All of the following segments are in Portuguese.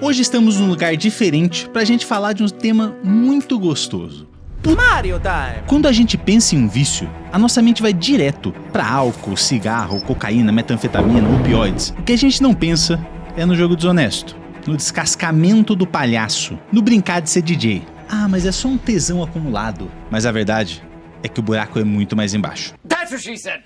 Hoje estamos num lugar diferente pra gente falar de um tema muito gostoso. Mario Time! Quando a gente pensa em um vício, a nossa mente vai direto pra álcool, cigarro, cocaína, metanfetamina, opioides. O que a gente não pensa é no jogo desonesto, no descascamento do palhaço, no brincar de ser DJ. Ah, mas é só um tesão acumulado. Mas a verdade é que o buraco é muito mais embaixo. That's what she said!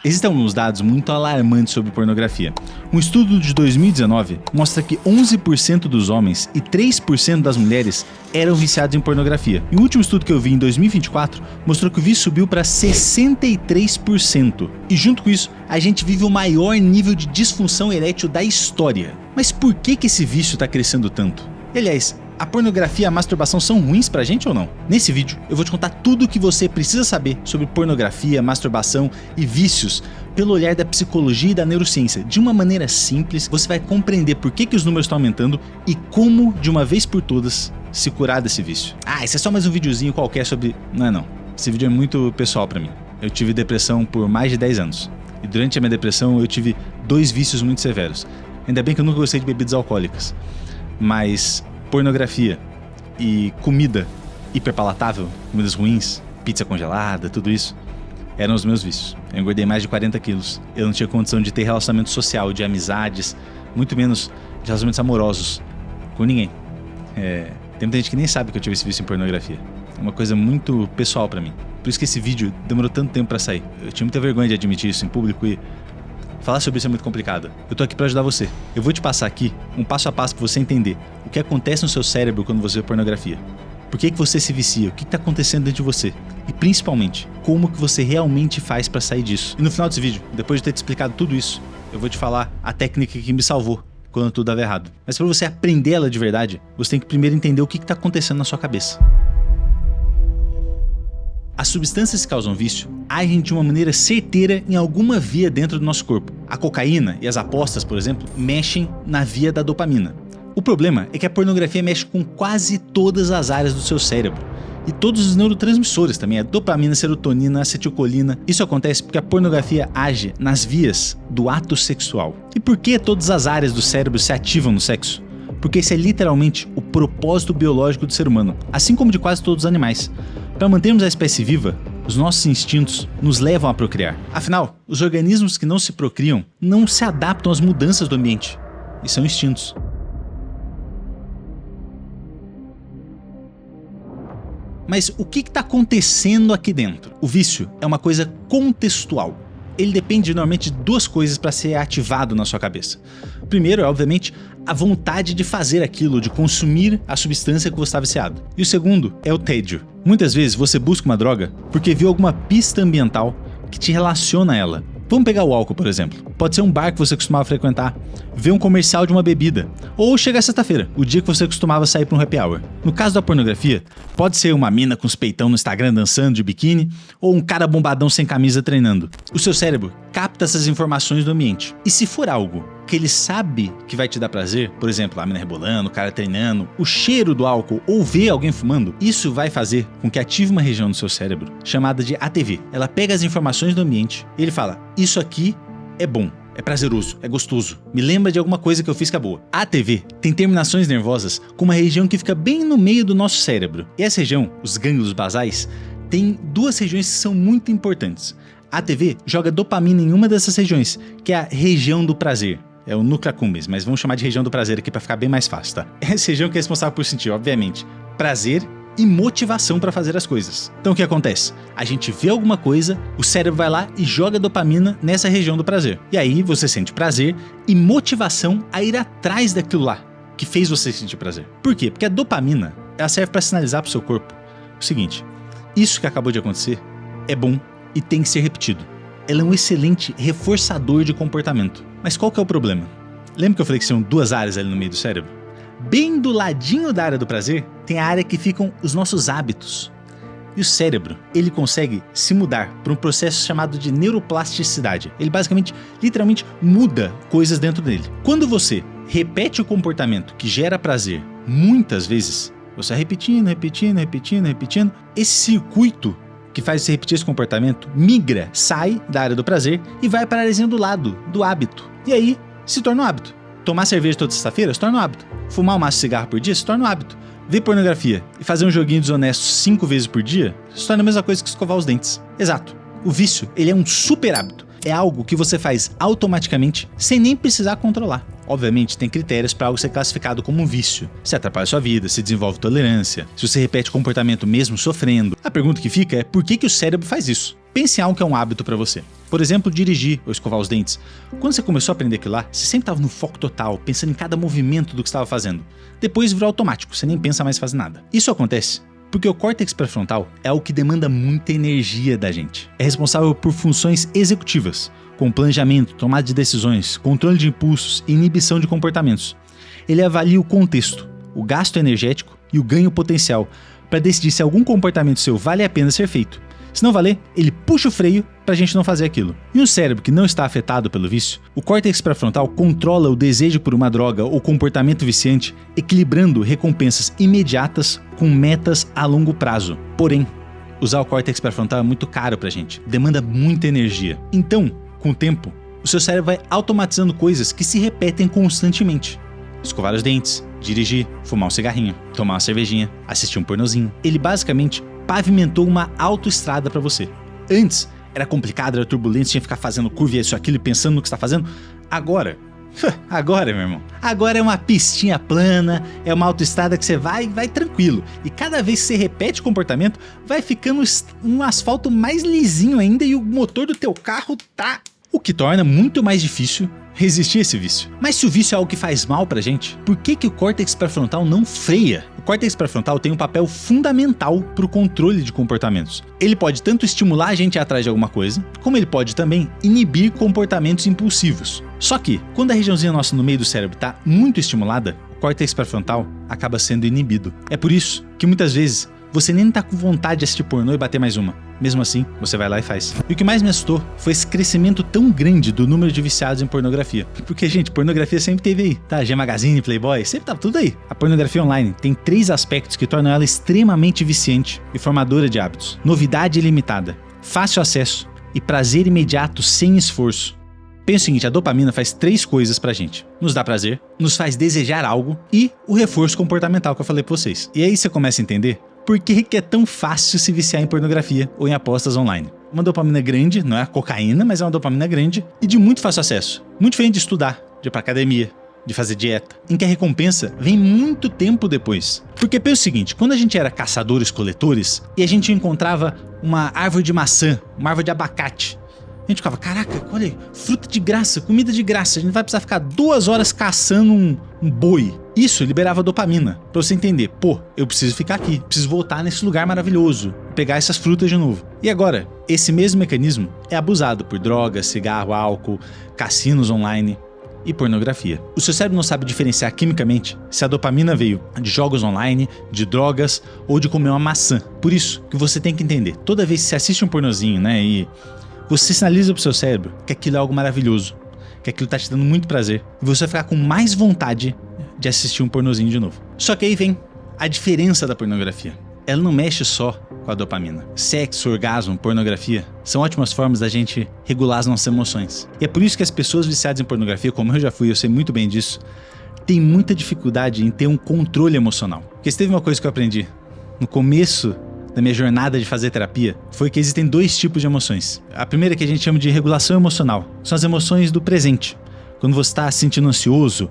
Existem alguns dados muito alarmantes sobre pornografia. Um estudo de 2019 mostra que 11% dos homens e 3% das mulheres eram viciados em pornografia. E o último estudo que eu vi em 2024 mostrou que o vício subiu para 63%. E junto com isso, a gente vive o maior nível de disfunção erétil da história. Mas por que esse vício está crescendo tanto? E, aliás, a pornografia e a masturbação são ruins pra gente ou não? Nesse vídeo eu vou te contar tudo o que você precisa saber sobre pornografia, masturbação e vícios pelo olhar da psicologia e da neurociência. De uma maneira simples, você vai compreender por que os números estão aumentando e como, de uma vez por todas, se curar desse vício. Ah, esse é só mais um videozinho qualquer sobre... Não. Esse vídeo é muito pessoal pra mim. Eu tive depressão por mais de 10 anos. E durante a minha depressão eu tive 2 vícios muito severos. Ainda bem que eu nunca gostei de bebidas alcoólicas. Mas... pornografia e comida hiperpalatável, comidas ruins, pizza congelada, tudo isso, eram os meus vícios. Eu engordei mais de 40 quilos. Eu não tinha condição de ter relacionamento social, de amizades, muito menos de relacionamentos amorosos com ninguém. Tem muita gente que nem sabe que eu tive esse vício em pornografia. É uma coisa muito pessoal pra mim. Por isso que esse vídeo demorou tanto tempo pra sair. Eu tinha muita vergonha de admitir isso em público e falar sobre isso é muito complicado. Eu tô aqui pra ajudar você. Eu vou te passar aqui um passo a passo pra você entender o que acontece no seu cérebro quando você vê pornografia. Por que você se vicia? O que tá acontecendo dentro de você? E principalmente, como que você realmente faz pra sair disso? E no final desse vídeo, depois de ter te explicado tudo isso, eu vou te falar a técnica que me salvou quando tudo dava errado. Mas pra você aprender ela de verdade, você tem que primeiro entender o que tá acontecendo na sua cabeça. As substâncias que causam vício agem de uma maneira certeira em alguma via dentro do nosso corpo. A cocaína e as apostas, por exemplo, mexem na via da dopamina. O problema é que a pornografia mexe com quase todas as áreas do seu cérebro. E todos os neurotransmissores também, a dopamina, serotonina, acetilcolina. Isso acontece porque a pornografia age nas vias do ato sexual. E por que todas as áreas do cérebro se ativam no sexo? Porque esse é literalmente o propósito biológico do ser humano, assim como de quase todos os animais. Para mantermos a espécie viva, os nossos instintos nos levam a procriar. Afinal, os organismos que não se procriam não se adaptam às mudanças do ambiente, e são instintos. Mas o que está acontecendo aqui dentro? O vício é uma coisa contextual. Ele depende normalmente de 2 coisas para ser ativado na sua cabeça. Primeiro é, obviamente, a vontade de fazer aquilo, de consumir a substância que você está viciado. E o segundo é o tédio. Muitas vezes você busca uma droga porque viu alguma pista ambiental que te relaciona a ela. Vamos pegar o álcool, por exemplo. Pode ser um bar que você costumava frequentar, ver um comercial de uma bebida, ou chegar sexta-feira, o dia que você costumava sair para um happy hour. No caso da pornografia, pode ser uma mina com os peitão no Instagram dançando de biquíni, ou um cara bombadão sem camisa treinando. O seu cérebro capta essas informações do ambiente. E se for algo que ele sabe que vai te dar prazer, por exemplo, a mina rebolando, o cara treinando, o cheiro do álcool ou ver alguém fumando, isso vai fazer com que ative uma região no seu cérebro chamada de ATV. Ela pega as informações do ambiente e ele fala, isso aqui é bom, é prazeroso, é gostoso, me lembra de alguma coisa que eu fiz que é boa. A ATV tem terminações nervosas com uma região que fica bem no meio do nosso cérebro. E essa região, os gânglios basais, tem 2 regiões que são muito importantes. A ATV joga dopamina em uma dessas regiões, que é a região do prazer. É o núcleo accumbens, mas vamos chamar de região do prazer aqui para ficar bem mais fácil, tá? Essa região que é responsável por sentir, obviamente, prazer e motivação para fazer as coisas. Então o que acontece? A gente vê alguma coisa, o cérebro vai lá e joga dopamina nessa região do prazer. E aí você sente prazer e motivação a ir atrás daquilo lá que fez você sentir prazer. Por quê? Porque a dopamina, ela serve para sinalizar para o seu corpo o seguinte, isso que acabou de acontecer é bom e tem que ser repetido. Ela é um excelente reforçador de comportamento. Mas qual que é o problema? Lembra que eu falei que são 2 áreas ali no meio do cérebro? Bem do ladinho da área do prazer, tem a área que ficam os nossos hábitos. E o cérebro, ele consegue se mudar por um processo chamado de neuroplasticidade. Ele basicamente, literalmente, muda coisas dentro dele. Quando você repete o comportamento que gera prazer muitas vezes, você vai repetindo, esse circuito que faz você repetir esse comportamento migra, sai da área do prazer e vai para a área do lado, do hábito. E aí se torna um hábito. Tomar cerveja toda sexta-feira se torna um hábito. Fumar um maço de cigarro por dia se torna um hábito. Ver pornografia e fazer um joguinho desonesto 5 vezes por dia se torna a mesma coisa que escovar os dentes. Exato. O vício, ele é um super hábito. É algo que você faz automaticamente sem nem precisar controlar. Obviamente, tem critérios para algo ser classificado como um vício. Se atrapalha sua vida, se desenvolve tolerância, se você repete o comportamento mesmo sofrendo. A pergunta que fica é por que o cérebro faz isso? Pense em algo que é um hábito para você. Por exemplo, dirigir ou escovar os dentes. Quando você começou a aprender aquilo lá, você sempre estava no foco total, pensando em cada movimento do que estava fazendo. Depois virou automático, você nem pensa mais em fazer nada. Isso acontece porque o córtex pré-frontal é algo que demanda muita energia da gente. É responsável por funções executivas, como planejamento, tomada de decisões, controle de impulsos e inibição de comportamentos. Ele avalia o contexto, o gasto energético e o ganho potencial para decidir se algum comportamento seu vale a pena ser feito. Se não valer, ele puxa o freio para a gente não fazer aquilo. E um cérebro que não está afetado pelo vício, o córtex pré-frontal controla o desejo por uma droga ou comportamento viciante, equilibrando recompensas imediatas com metas a longo prazo. Porém, usar o córtex pré-frontal é muito caro para a gente, demanda muita energia. Então, com o tempo, o seu cérebro vai automatizando coisas que se repetem constantemente. Escovar os dentes, dirigir, fumar um cigarrinho, tomar uma cervejinha, assistir um pornozinho. Ele basicamente pavimentou uma autoestrada para você. Antes, era complicado, era turbulento, tinha que ficar fazendo curva e isso aquilo e pensando no que está fazendo. Agora, meu irmão, agora é uma pistinha plana, é uma autoestrada que você vai tranquilo. E cada vez que você repete o comportamento, vai ficando um asfalto mais lisinho ainda e o motor do teu carro tá... O que torna muito mais difícil resistir a esse vício. Mas se o vício é algo que faz mal pra gente, por que o córtex pré-frontal não freia? O córtex pré-frontal tem um papel fundamental pro controle de comportamentos. Ele pode tanto estimular a gente a ir atrás de alguma coisa, como ele pode também inibir comportamentos impulsivos. Só que, quando a regiãozinha nossa no meio do cérebro tá muito estimulada, o córtex pré-frontal acaba sendo inibido. É por isso que muitas vezes você nem tá com vontade de assistir pornô e bater mais uma. Mesmo assim, você vai lá e faz. E o que mais me assustou foi esse crescimento tão grande do número de viciados em pornografia. Porque, gente, pornografia sempre teve aí, tá? G Magazine, Playboy, sempre tava tudo aí. A pornografia online tem 3 aspectos que tornam ela extremamente viciante e formadora de hábitos. Novidade ilimitada, fácil acesso e prazer imediato sem esforço. Pensa o seguinte, a dopamina faz 3 coisas pra gente. Nos dá prazer, nos faz desejar algo e o reforço comportamental que eu falei pra vocês. E aí você começa a entender por que é tão fácil se viciar em pornografia ou em apostas online. Uma dopamina grande, não é a cocaína, mas é uma dopamina grande e de muito fácil acesso. Muito diferente de estudar, de ir pra academia, de fazer dieta, em que a recompensa vem muito tempo depois. Porque pensa o seguinte, quando a gente era caçadores-coletores e a gente encontrava uma árvore de maçã, uma árvore de abacate, a gente ficava, caraca, olha aí, fruta de graça, comida de graça, a gente vai precisar ficar 2 horas caçando um boi. Isso liberava dopamina, pra você entender, pô, eu preciso ficar aqui, preciso voltar nesse lugar maravilhoso, pegar essas frutas de novo. E agora, esse mesmo mecanismo é abusado por drogas, cigarro, álcool, cassinos online e pornografia. O seu cérebro não sabe diferenciar quimicamente se a dopamina veio de jogos online, de drogas ou de comer uma maçã. Por isso que você tem que entender, toda vez que você assiste um pornozinho, né, e você sinaliza pro seu cérebro que aquilo é algo maravilhoso, que aquilo tá te dando muito prazer, e você vai ficar com mais vontade de assistir um pornozinho de novo. Só que aí vem a diferença da pornografia. Ela não mexe só com a dopamina. Sexo, orgasmo, pornografia são ótimas formas da gente regular as nossas emoções. E é por isso que as pessoas viciadas em pornografia, como eu já fui, eu sei muito bem disso, têm muita dificuldade em ter um controle emocional. Porque se teve uma coisa que eu aprendi no começo da minha jornada de fazer terapia, foi que existem 2 tipos de emoções. A primeira que a gente chama de regulação emocional, são as emoções do presente. Quando você está se sentindo ansioso,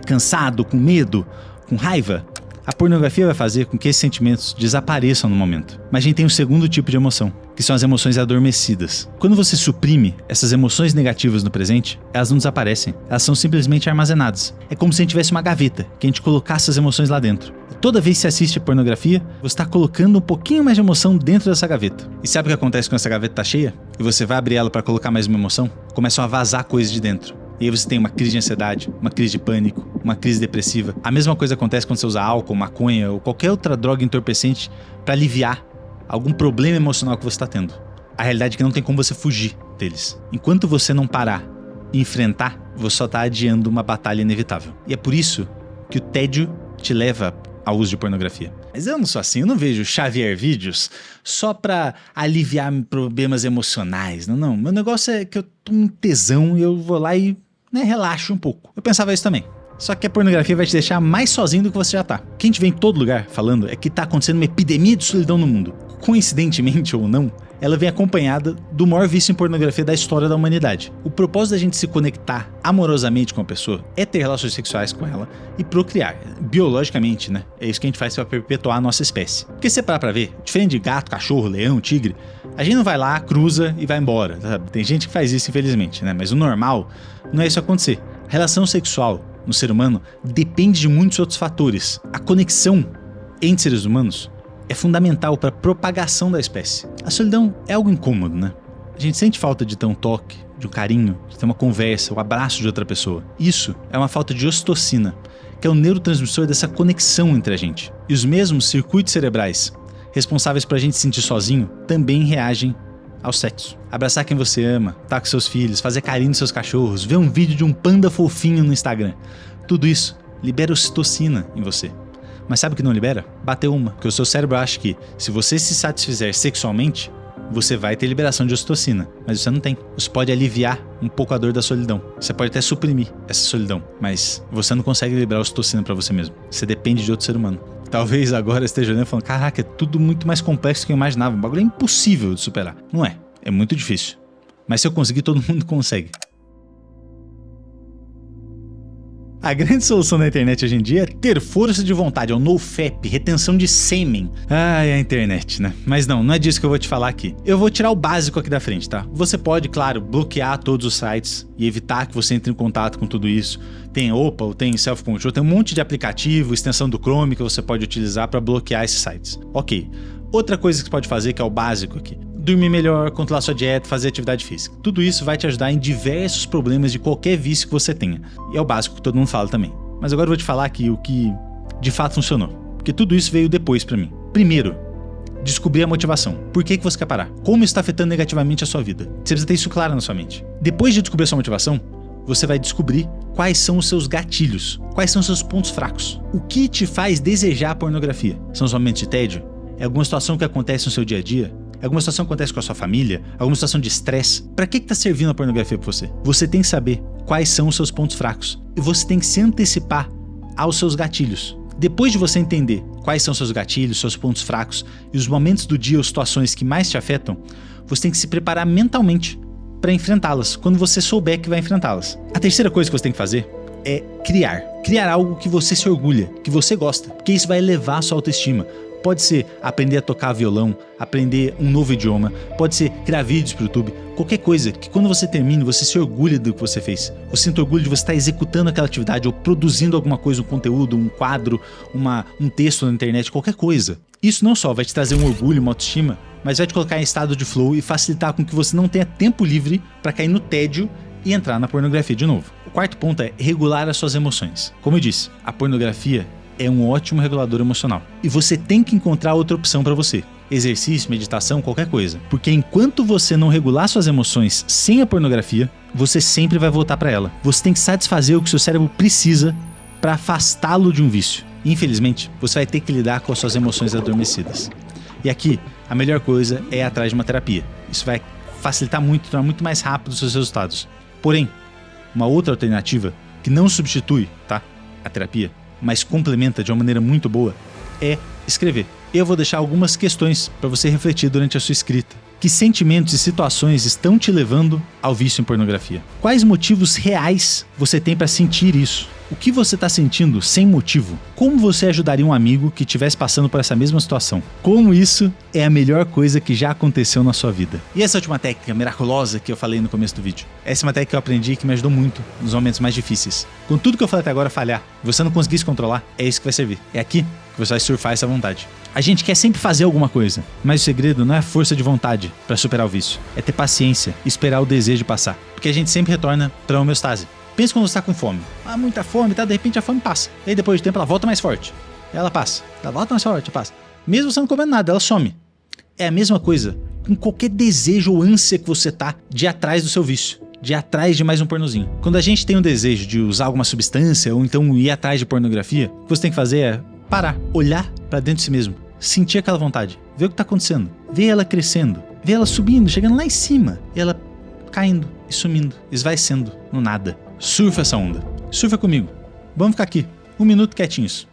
cansado, com medo, com raiva, a pornografia vai fazer com que esses sentimentos desapareçam no momento. Mas a gente tem um segundo tipo de emoção, que são as emoções adormecidas. Quando você suprime essas emoções negativas no presente, elas não desaparecem, elas são simplesmente armazenadas. É como se a gente tivesse uma gaveta, que a gente colocasse as emoções lá dentro. E toda vez que você assiste a pornografia, você está colocando um pouquinho mais de emoção dentro dessa gaveta. E sabe o que acontece quando essa gaveta está cheia? E você vai abrir ela para colocar mais uma emoção? Começam a vazar coisas de dentro. E aí você tem uma crise de ansiedade, uma crise de pânico, uma crise depressiva. A mesma coisa acontece quando você usa álcool, maconha ou qualquer outra droga entorpecente para aliviar algum problema emocional que você está tendo. A realidade é que não tem como você fugir deles. Enquanto você não parar e enfrentar, você só está adiando uma batalha inevitável. E é por isso que o tédio te leva ao uso de pornografia. Mas eu não sou assim, eu não vejo Xavier Vídeos só pra aliviar problemas emocionais. Não, meu negócio é que eu tô com tesão e eu vou lá e relaxo um pouco. Eu pensava isso também. Só que a pornografia vai te deixar mais sozinho do que você já tá. O que a gente vê em todo lugar falando é que tá acontecendo uma epidemia de solidão no mundo. Coincidentemente ou não, ela vem acompanhada do maior vício em pornografia da história da humanidade. O propósito da gente se conectar amorosamente com a pessoa é ter relações sexuais com ela e procriar, biologicamente, né? É isso que a gente faz para perpetuar a nossa espécie. Porque se você parar pra ver, diferente de gato, cachorro, leão, tigre, a gente não vai lá, cruza e vai embora, sabe? Tem gente que faz isso, infelizmente, né? Mas o normal não é isso acontecer. A relação sexual no ser humano depende de muitos outros fatores. A conexão entre seres humanos é fundamental para a propagação da espécie. A solidão é algo incômodo, né? A gente sente falta de ter um toque, de um carinho, de ter uma conversa, o abraço de outra pessoa. Isso é uma falta de ocitocina, que é o neurotransmissor dessa conexão entre a gente. E os mesmos circuitos cerebrais responsáveis por a gente se sentir sozinho também reagem ao sexo. Abraçar quem você ama, estar com seus filhos, fazer carinho nos seus cachorros, ver um vídeo de um panda fofinho no Instagram. Tudo isso libera ocitocina em você. Mas sabe o que não libera? Bater uma. Porque o seu cérebro acha que se você se satisfizer sexualmente, você vai ter liberação de ocitocina. Mas você não tem. Você pode aliviar um pouco a dor da solidão. Você pode até suprimir essa solidão. Mas você não consegue liberar ocitocina pra você mesmo. Você depende de outro ser humano. Talvez agora esteja olhando e falando, caraca, é tudo muito mais complexo do que eu imaginava. Um bagulho é impossível de superar. Não é. É muito difícil. Mas se eu conseguir, todo mundo consegue. A grande solução da internet hoje em dia é ter força de vontade, é o NoFap, retenção de sêmen. Ai, a internet, né? Mas não é disso que eu vou te falar aqui. Eu vou tirar o básico aqui da frente, tá? Você pode, claro, bloquear todos os sites e evitar que você entre em contato com tudo isso. Tem Opal, tem Self-Control, tem um monte de aplicativo, extensão do Chrome que você pode utilizar para bloquear esses sites. Ok. Outra coisa que você pode fazer, que é o básico aqui, dormir melhor, controlar sua dieta, fazer atividade física. Tudo isso vai te ajudar em diversos problemas de qualquer vício que você tenha. E é o básico que todo mundo fala também. Mas agora eu vou te falar aqui o que de fato funcionou. Porque tudo isso veio depois pra mim. Primeiro, descobrir a motivação. Por que você quer parar? Como isso está afetando negativamente a sua vida? Você precisa ter isso claro na sua mente. Depois de descobrir a sua motivação, você vai descobrir quais são os seus gatilhos, quais são os seus pontos fracos. O que te faz desejar a pornografia? São os momentos de tédio? É alguma situação que acontece no seu dia a dia? É alguma situação que acontece com a sua família? Alguma situação de estresse? Pra que tá servindo a pornografia pra você? Você tem que saber quais são os seus pontos fracos. E você tem que se antecipar aos seus gatilhos. Depois de você entender quais são seus gatilhos, seus pontos fracos e os momentos do dia ou situações que mais te afetam, você tem que se preparar mentalmente para enfrentá-las, quando você souber que vai enfrentá-las. A terceira coisa que você tem que fazer é criar. Criar algo que você se orgulha, que você gosta, porque isso vai elevar a sua autoestima. Pode ser aprender a tocar violão, aprender um novo idioma, pode ser criar vídeos para o YouTube, qualquer coisa que quando você termine você se orgulhe do que você fez. Você sinta orgulho de você estar executando aquela atividade ou produzindo alguma coisa, um conteúdo, um quadro, um texto na internet, qualquer coisa. Isso não só vai te trazer um orgulho, uma autoestima, mas vai te colocar em estado de flow e facilitar com que você não tenha tempo livre para cair no tédio e entrar na pornografia de novo. O quarto ponto é regular as suas emoções. Como eu disse, a pornografia é um ótimo regulador emocional. E você tem que encontrar outra opção para você. Exercício, meditação, qualquer coisa. Porque enquanto você não regular suas emoções sem a pornografia, você sempre vai voltar para ela. Você tem que satisfazer o que seu cérebro precisa para afastá-lo de um vício. E, infelizmente, você vai ter que lidar com as suas emoções adormecidas. E aqui, a melhor coisa é ir atrás de uma terapia. Isso vai facilitar muito, tornar muito mais rápido os seus resultados. Porém, uma outra alternativa que não substitui, tá, a terapia, mas complementa de uma maneira muito boa, é escrever. Eu vou deixar algumas questões para você refletir durante a sua escrita. Que sentimentos e situações estão te levando ao vício em pornografia? Quais motivos reais você tem para sentir isso? O que você está sentindo sem motivo? Como você ajudaria um amigo que estivesse passando por essa mesma situação? Como isso é a melhor coisa que já aconteceu na sua vida? E essa última técnica miraculosa que eu falei no começo do vídeo? Essa é uma técnica que eu aprendi que me ajudou muito nos momentos mais difíceis. Com tudo que eu falei até agora falhar, e você não conseguir se controlar, é isso que vai servir. É aqui que você vai surfar essa vontade. A gente quer sempre fazer alguma coisa, mas o segredo não é a força de vontade para superar o vício. É ter paciência e esperar o desejo passar. Porque a gente sempre retorna para a homeostase. Pensa quando você tá com fome. Muita fome, tá? De repente a fome passa. E aí depois de tempo ela volta mais forte. Ela passa. Ela volta mais forte, passa. Mesmo você não comendo nada, ela some. É a mesma coisa com qualquer desejo ou ânsia que você tá de ir atrás do seu vício. De ir atrás de mais um pornozinho. Quando a gente tem um desejo de usar alguma substância ou então ir atrás de pornografia, o que você tem que fazer é parar, olhar pra dentro de si mesmo. Sentir aquela vontade. Ver o que tá acontecendo. Ver ela crescendo. Ver ela subindo, chegando lá em cima. E ela caindo e sumindo, esvaecendo no nada. Surfa essa onda. Surfa comigo. Vamos ficar aqui, 1 minuto quietinhos,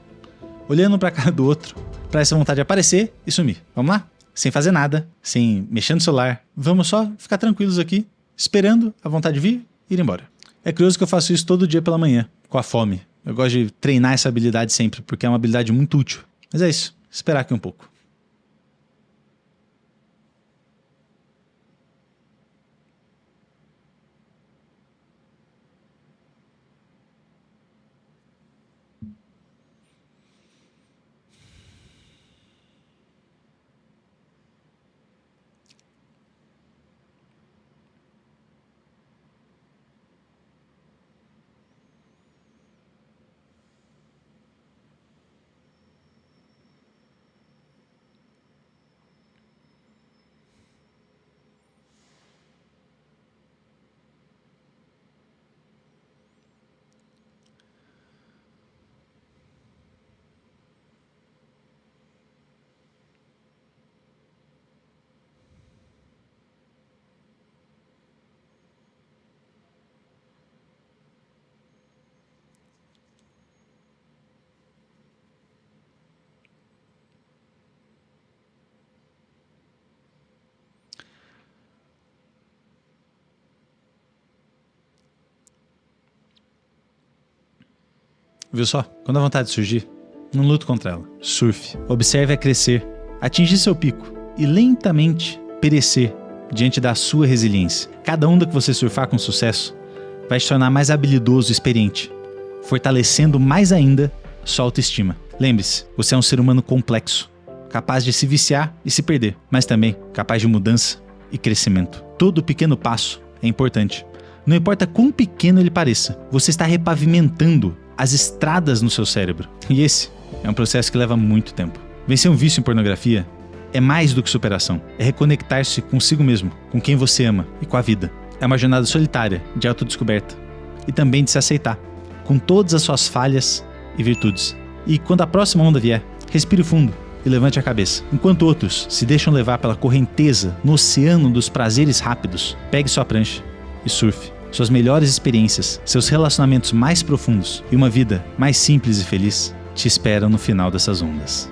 olhando pra cara do outro, pra essa vontade aparecer e sumir. Vamos lá? Sem fazer nada, sem mexer no celular. Vamos só ficar tranquilos aqui, esperando a vontade vir e ir embora. É curioso que eu faço isso todo dia pela manhã, com a fome. Eu gosto de treinar essa habilidade sempre, porque é uma habilidade muito útil. Mas é isso, esperar aqui um pouco. Viu só? Quando a vontade surgir, não lute contra ela. Surfe. Observe a crescer, atingir seu pico e lentamente perecer diante da sua resiliência. Cada onda que você surfar com sucesso vai te tornar mais habilidoso e experiente, fortalecendo mais ainda sua autoestima. Lembre-se, você é um ser humano complexo, capaz de se viciar e se perder, mas também capaz de mudança e crescimento. Todo pequeno passo é importante. Não importa quão pequeno ele pareça, você está repavimentando as estradas no seu cérebro. E esse é um processo que leva muito tempo. Vencer um vício em pornografia é mais do que superação. É reconectar-se consigo mesmo, com quem você ama e com a vida. É uma jornada solitária de autodescoberta e também de se aceitar, com todas as suas falhas e virtudes. E quando a próxima onda vier, respire fundo e levante a cabeça. Enquanto outros se deixam levar pela correnteza no oceano dos prazeres rápidos, pegue sua prancha e surfe. Suas melhores experiências, seus relacionamentos mais profundos e uma vida mais simples e feliz te esperam no final dessas ondas.